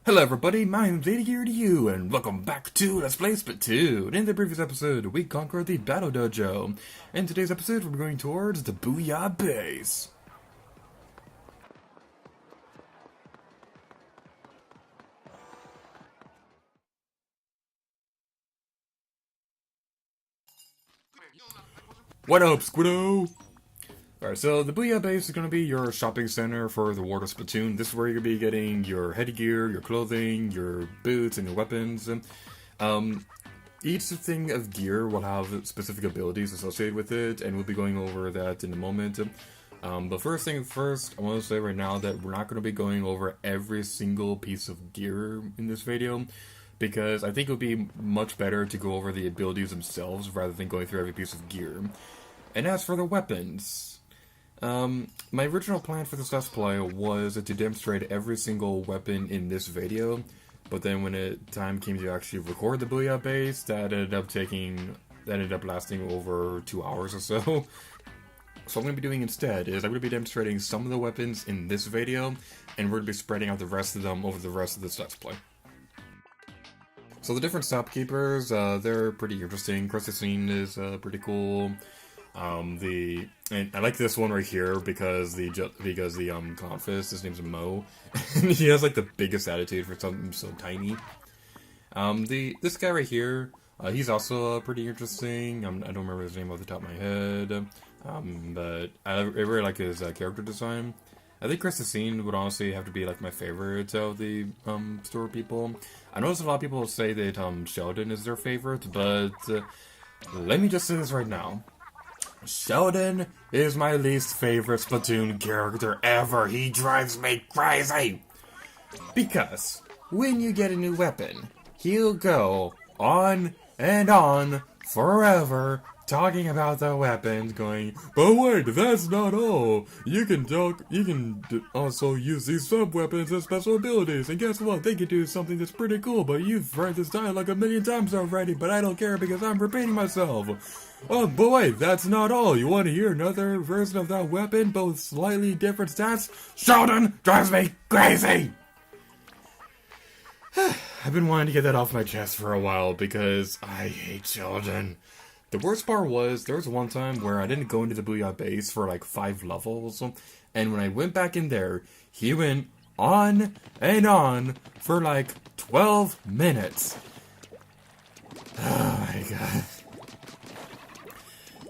Hello everybody, my name's here to you, and welcome back to Let's Play Splatoon. In the previous episode, we conquered the Battle Dojo. In today's episode, we're going towards the Booyah Base. What up, Squiddo? Alright, so the Booyah Base is going to be your shopping center for the War of Splatoon. This is where you're going to be getting your headgear, your clothing, your boots, and your weapons. Each thing of gear will have specific abilities associated with it, and we'll be going over that in a moment. But first thing first, I want to say right now that we're not going to be going over every single piece of gear in this video, because I think it would be much better to go over the abilities themselves rather than going through every piece of gear. And as for the weapons, my original plan for this Let's Play was to demonstrate every single weapon in this video, but then when time came to actually record the Booyah Base, that ended up lasting over 2 hours or so. So what I'm going to be doing instead is I'm going to be demonstrating some of the weapons in this video, and we're going to be spreading out the rest of them over the rest of this Let's Play. So the different shopkeepers, they're pretty interesting. Crescicine is pretty cool. And I like this one right here because the Confist, his name's Mo, and he has like the biggest attitude for something so tiny. This guy right here, he's also pretty interesting. I don't remember his name off the top of my head, but I really like his character design. I think Crescicine would honestly have to be like my favorite of the store people. I notice a lot of people say that Sheldon is their favorite, but let me just say this right now. Sheldon is my least favorite Splatoon character ever. He drives me crazy. Because when you get a new weapon, he'll go on and on forever talking about the weapons, going, but wait, that's not all. You can also use these sub-weapons as special abilities, and guess what? They can do something that's pretty cool, but you've heard this dialogue a million times already, but I don't care because I'm repeating myself. Oh, but wait, that's not all. You want to hear another version of that weapon, but with slightly different stats? Sheldon drives me crazy! I've been wanting to get that off my chest for a while because I hate Sheldon. The worst part was, there was one time where I didn't go into the Booyah Base for like 5 levels, and when I went back in there, he went on and on for like 12 minutes. Oh my god.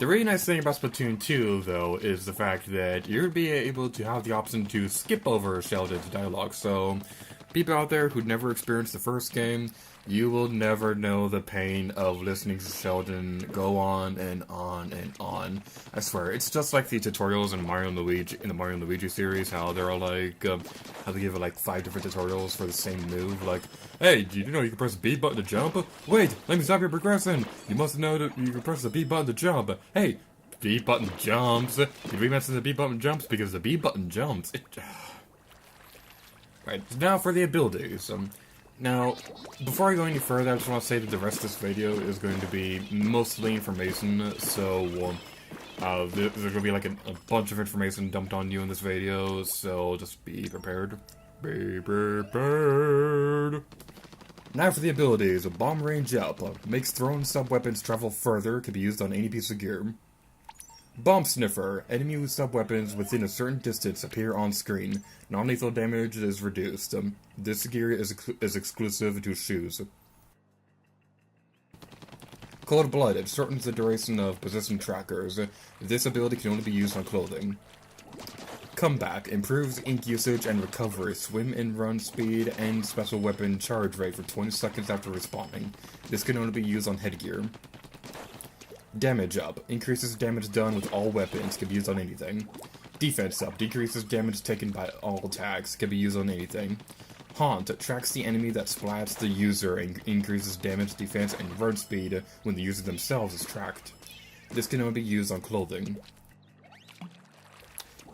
The really nice thing about Splatoon 2, though, is the fact that you're going to be able to have the option to skip over Sheldon's dialogue, so people out there who'd never experienced the first game, you will never know the pain of listening to Sheldon go on and on and on. I swear, it's just like the tutorials in Mario and Luigi, in the Mario and Luigi series, how they're all like, how they give it like 5 different tutorials for the same move, like, hey, did you know you can press the B button to jump? Wait, let me stop your progressing! You must know that you can press the B button to jump! Hey, B button jumps! Did we mention the B button jumps? Because the B button jumps, Right, now for the abilities. Now, before I go any further, I just want to say that the rest of this video is going to be mostly information, so there's going to be like a bunch of information dumped on you in this video, so just be prepared. Be prepared! Now for the abilities. Bomb range up. Makes thrown sub-weapons travel further, can be used on any piece of gear. Bomb Sniffer. Enemy sub-weapons within a certain distance appear on screen. Non-lethal damage is reduced. This gear is exclusive to shoes. Cold-Blooded. Shortens the duration of position trackers. This ability can only be used on clothing. Comeback. Improves ink usage and recovery. Swim and run speed and special weapon charge rate for 20 seconds after respawning. This can only be used on headgear. Damage up. Increases damage done with all weapons. Can be used on anything. Defense up. Decreases damage taken by all attacks. Can be used on anything. Haunt. Tracks the enemy that splats the user and increases damage, defense, and run speed when the user themselves is tracked. This can only be used on clothing.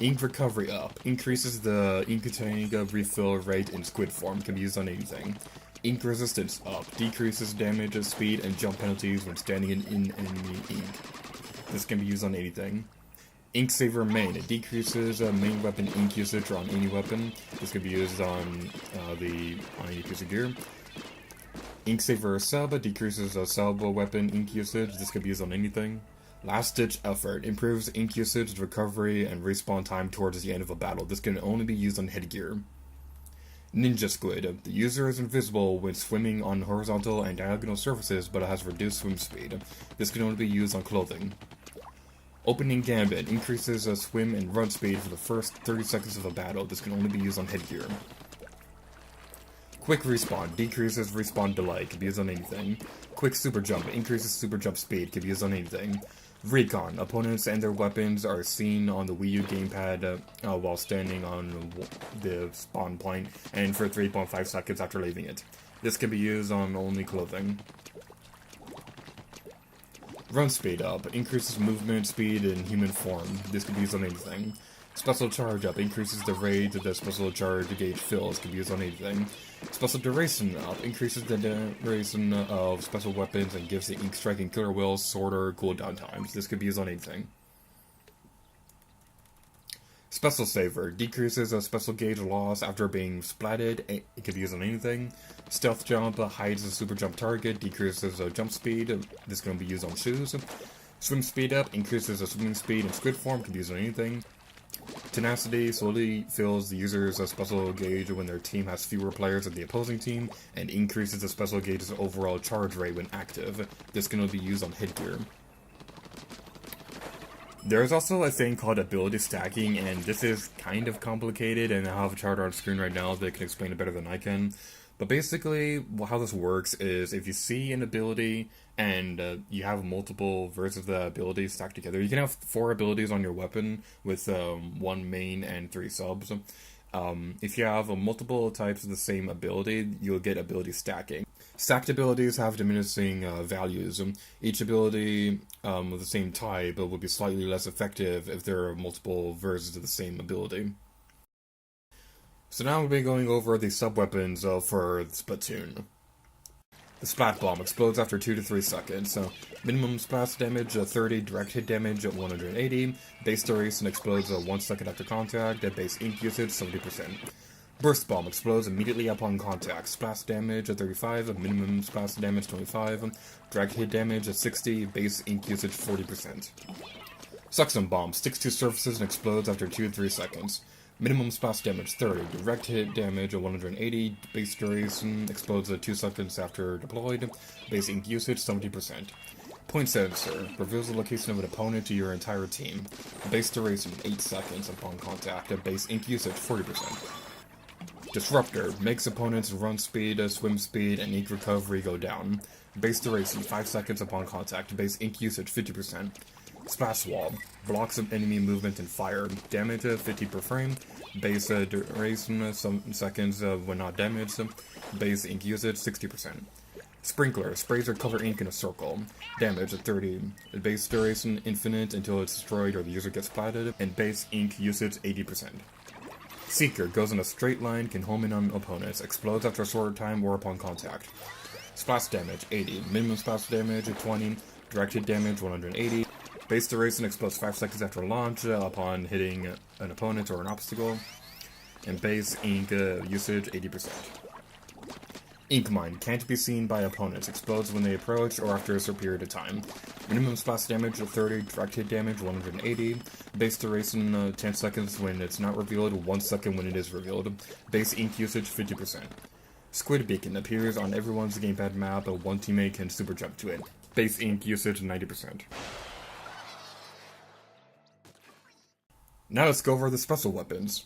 Ink recovery up. Increases the ink tank refill rate in squid form. Can be used on anything. Ink resistance up. Decreases damage, speed, and jump penalties when standing in enemy ink. This can be used on anything. Ink Saver Main. It decreases main weapon ink usage on any weapon. This can be used on any piece of gear. Ink Saver Sub decreases sub weapon ink usage. This can be used on anything. Last Ditch Effort improves ink usage, recovery, and respawn time towards the end of a battle. This can only be used on headgear. Ninja Squid. The user is invisible when swimming on horizontal and diagonal surfaces, but it has reduced swim speed. This can only be used on clothing. Opening Gambit increases swim and run speed for the first 30 seconds of a battle. This can only be used on headgear. Quick Respawn decreases respawn delay. Can be used on anything. Quick Super Jump increases super jump speed. Can be used on anything. Recon. Opponents and their weapons are seen on the Wii U gamepad while standing on the spawn point and for 3.5 seconds after leaving it. This can be used on only clothing. Run Speed Up increases movement speed in human form. This can be used on anything. Special Charge Up increases the rate that the Special Charge gauge fills. Can be used on anything. Special Duration Up increases the duration of special weapons and gives the Ink Strike and Killer Whales shorter cooldown times. This could be used on anything. Special Saver decreases a special gauge loss after being splatted. It can be used on anything. Stealth Jump hides a super jump target, decreases jump speed. This can be used on shoes. Swim Speed Up increases the swimming speed in squid form. Can be used on anything. Tenacity slowly fills the user's special gauge when their team has fewer players than the opposing team, and increases the special gauge's overall charge rate when active. This can only be used on headgear. There is also a thing called ability stacking, and this is kind of complicated, and I have a chart on screen right now that can explain it better than I can. But basically, how this works is if you see an ability and you have multiple versions of the ability stacked together, you can have 4 abilities on your weapon with 1 main and 3 subs. If you have multiple types of the same ability, you'll get ability stacking. Stacked abilities have diminishing values. Each ability of the same type will be slightly less effective if there are multiple versions of the same ability. So now we'll be going over the sub-weapons for Splatoon. The Splat Bomb explodes after 2 to 3 seconds, so minimum splash damage 30, direct hit damage 180, base duration explodes 1 second after contact, base ink usage 70%. Burst Bomb explodes immediately upon contact, splash damage 35, minimum splash damage 25, direct hit damage 60, base ink usage 40%. Suction Bomb sticks to surfaces and explodes after 2 to 3 seconds. Minimum splash damage 30, direct hit damage 180, base duration explodes 2 seconds after deployed, base ink usage 70%. Point Sensor reveals the location of an opponent to your entire team, base duration 8 seconds upon contact, base ink usage 40%. Disruptor makes opponents' run speed, swim speed, and ink recovery go down, base duration 5 seconds upon contact, base ink usage 50%. Splash Wall blocks enemy movement and fire, damage 50 per frame, base duration some seconds when not damaged, base ink usage 60%. Sprinkler sprays or color ink in a circle, damage 30, base duration infinite until it's destroyed or the user gets splatted, and base ink usage 80%. Seeker goes in a straight line, can home in on opponents, explodes after a short time or upon contact. Splash damage 80, minimum splash damage 20, direct hit damage 180, base duration explodes 5 seconds after launch upon hitting an opponent or an obstacle, and base ink usage 80%. Ink Mine can't be seen by opponents, explodes when they approach or after a short period of time. Minimum splash damage 30, direct hit damage 180, base duration 10 seconds when it's not revealed, 1 second when it is revealed, base ink usage 50%. Squid Beacon appears on everyone's gamepad map, but one teammate can super jump to it. Base ink usage 90%. Now let's go over the special weapons.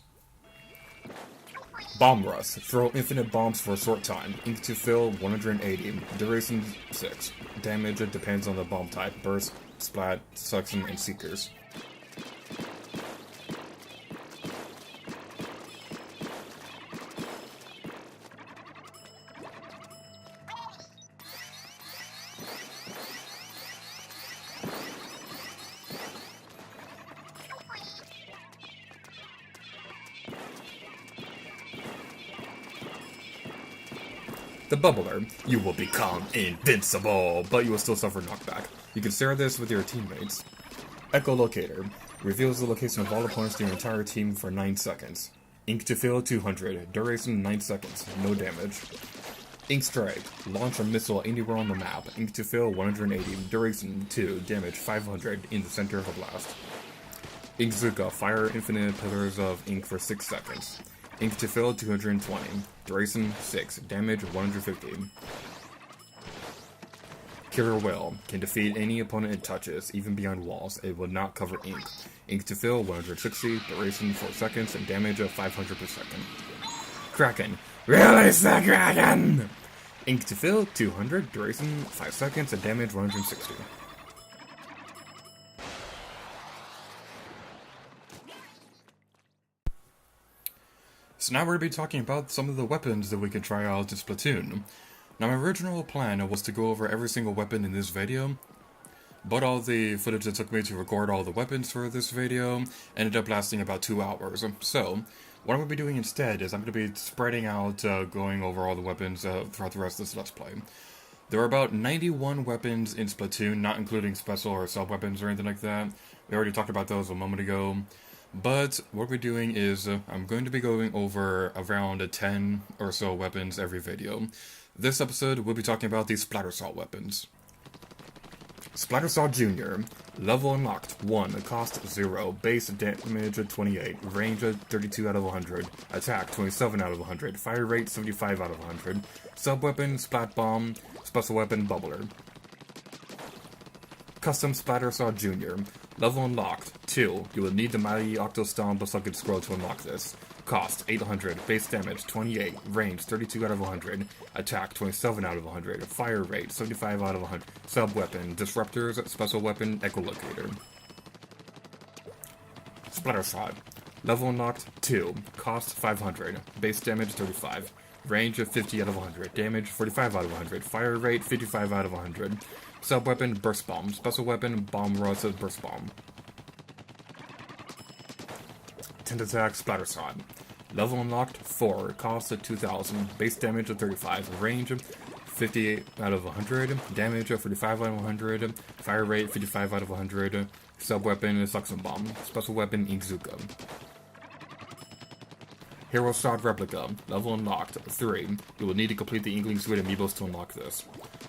Bomb Rush. Throw infinite bombs for a short time. Ink to fill 180. Duration 6. Damage depends on the bomb type. Burst, Splat, Suction, and Seekers. The Bubbler. You will become invincible, but you will still suffer knockback. You can share this with your teammates. Echolocator. Reveals the location of all opponents in your entire team for 9 seconds. Ink to fill 200, duration 9 seconds, no damage. Ink Strike, launch a missile anywhere on the map. Ink to fill 180, duration 2, damage 500 in the center of a blast. Ink Zuka, fire infinite pillars of ink for 6 seconds. Ink to fill 220, duration 6, damage 150. Killer Whale, can defeat any opponent it touches, even beyond walls. It will not cover ink. Ink to fill 160, duration 4 seconds, and damage of 500 per second. Kraken, release the Kraken! Ink to fill 200, duration 5 seconds, and damage 160. So now we're going to be talking about some of the weapons that we can try out in Splatoon. Now my original plan was to go over every single weapon in this video, but all the footage that took me to record all the weapons for this video ended up lasting about 2 hours. So, what I'm going to be doing instead is I'm going to be spreading out, going over all the weapons throughout the rest of this Let's Play. There are about 91 weapons in Splatoon, not including special or sub-weapons or anything like that. We already talked about those a moment ago. But what we're doing is, I'm going to be going over around 10 or so weapons every video. This episode, we'll be talking about these Splattershot weapons. Splattershot Jr. Level unlocked, 1, cost 0, base damage 28, range 32 out of 100, attack 27 out of 100, fire rate 75 out of 100, sub-weapon, Splat Bomb, special weapon, Bubbler. Custom Splattershot Jr. Level unlocked, 2. You will need the mighty Octostomp Sunken scroll to unlock this. Cost 800, base damage 28, range 32 out of 100, attack 27 out of 100, fire rate 75 out of 100, sub-weapon, disruptors, special weapon, Echolocator. Splattershot. Level unlocked, 2. Cost 500, base damage 35, range of 50 out of 100, damage 45 out of 100, fire rate 55 out of 100, sub-weapon, Burst Bomb, special weapon, Bomb Rush Burst Bomb. Tentatek Splattershot. Level unlocked, 4, cost of 2000, base damage of 35, range 58 out of 100, damage of 45 out of 100, fire rate 55 out of 100, sub-weapon, Suction Bomb, special weapon, Ink Zuka. Hero Shot Replica. Level unlocked, 3. You will need to complete the Inkling Suite amiibos to unlock this.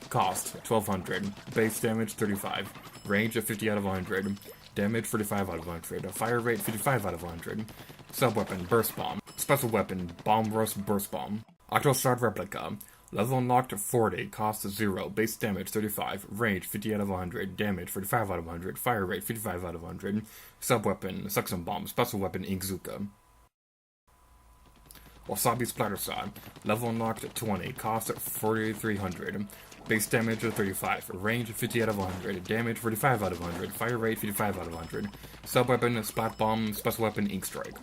Cost, 1200, base damage 35, range of 50 out of 100, damage 45 out of 100, fire rate 55 out of 100, sub-weapon, Burst Bomb, special weapon, Bomb Rush Burst Bomb. Octostomp Replica. Level unlocked, 40, cost 0, base damage 35, range 50 out of 100, damage 45 out of 100, fire rate 55 out of 100, sub-weapon, Suction Bomb, special weapon, Ink Zuka. Wasabi Splattershot. Level unlocked, 20, cost 4300, base damage of 35, range 50 out of 100, damage 45 out of 100, fire rate 55 out of 100, sub-weapon, Splat Bomb, special weapon, Ink Strike.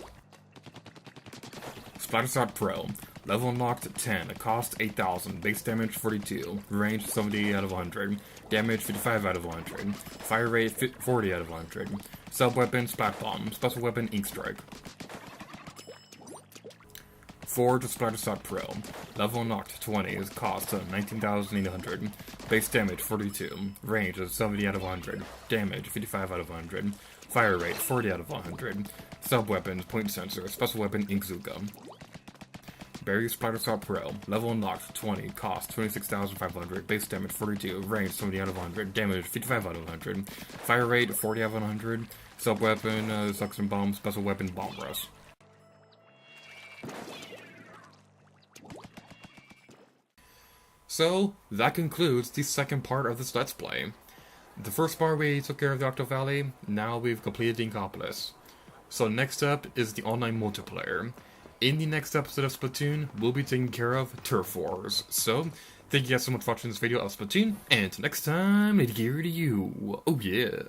Splattershot Pro. Level unlocked, 10, cost 8000, base damage 42, range 70 out of 100, damage 55 out of 100, fire rate 40 out of 100, sub-weapon, Splat Bomb, special weapon, Ink Strike. Forge Splattershot Pro. Level unlocked, 20, is cost 19,800, base damage 42, range of 70 out of 100, damage 55 out of 100, fire rate 40 out of 100, sub-weapon, Point Sensor, special weapon, Ink Zuka. Berry Splattershot Pro. Level unlocked, 20, cost 26,500, base damage 42, range 70 out of 100, damage 55 out of 100, fire rate 40 out of 100, sub-weapon, Suction Bomb, special weapon, Bomb Rush. So, that concludes the second part of this Let's Play. The first part we took care of the Octo Valley, now we've completed the Inkopolis. So next up is the online multiplayer. In the next episode of Splatoon, we'll be taking care of Turf Wars. So, thank you guys so much for watching this video of Splatoon, and until next time, it's gear to you. Oh yeah.